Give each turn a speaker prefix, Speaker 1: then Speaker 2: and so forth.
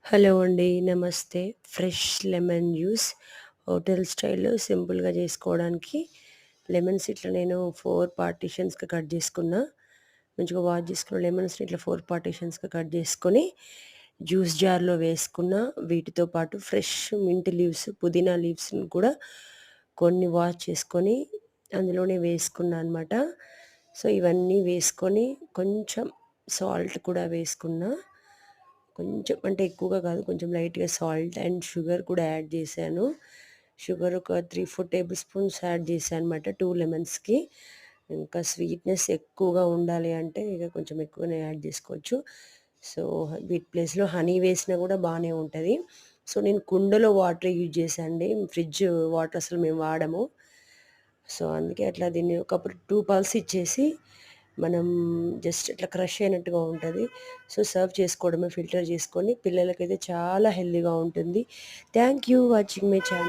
Speaker 1: Hello అండి. నమస్తే. Fresh lemon juice hotel స్టైల్‌లో సింపుల్‌గా చేసుకోవడానికి లెమన్స్ ఇట్లా నేను 4 పార్టిషన్స్‌గా కట్ చేసుకున్నా. మంచిగా వాష్ చేసుకున్న లెమన్స్‌ని ఇట్లా 4 పార్టిషన్స్‌గా కట్ చేసుకొని జ్యూస్ జార్‌లో వేసుకున్న. వీటితో పాటు ఫ్రెష్ మింట్ లీవ్స్, పుదీనా లీవ్స్‌ని కూడా కొన్ని వాష్ చేసుకొని అందులోనే వేసుకున్నా అనమాట. సో, ఇవన్నీ వేసుకొని కొంచెం సాల్ట్ కూడా వేసుకున్నా. కొంచెం అంటే ఎక్కువగా కాదు. కొంచెం లైట్‌గా సాల్ట్ అండ్ షుగర్ కూడా యాడ్ చేశాను. షుగర్ ఒక 3, 4 టేబుల్ స్పూన్స్ యాడ్ చేశాను అనమాట 2 లెమన్స్‌కి. ఇంకా స్వీట్‌నెస్ ఎక్కువగా ఉండాలి అంటే ఇక కొంచెం ఎక్కువనే యాడ్ చేసుకోవచ్చు. సో, వీటి ప్లేస్‌లో హనీ వేసినా కూడా బానే ఉంటది. సో, నేను కుండలో వాటర్ యూజ్ చేశా అండి. ఫ్రిడ్జ్ వాటర్ అసలు మేము వాడము. సో, అందుకే అట్లా దీన్ని ఒకప్పుడు 2 పల్స్ ఇచ్చేసి మనం జస్ట్ ఇట్లా క్రష్ అయినట్టుగా ఉంటది. సో, సర్వ్ చేసుకోవడమే ఫిల్టర్ చేసుకొని పిల్లలకైతే చాలా హెల్తీగా ఉంటుంది. Thank you watching my channel.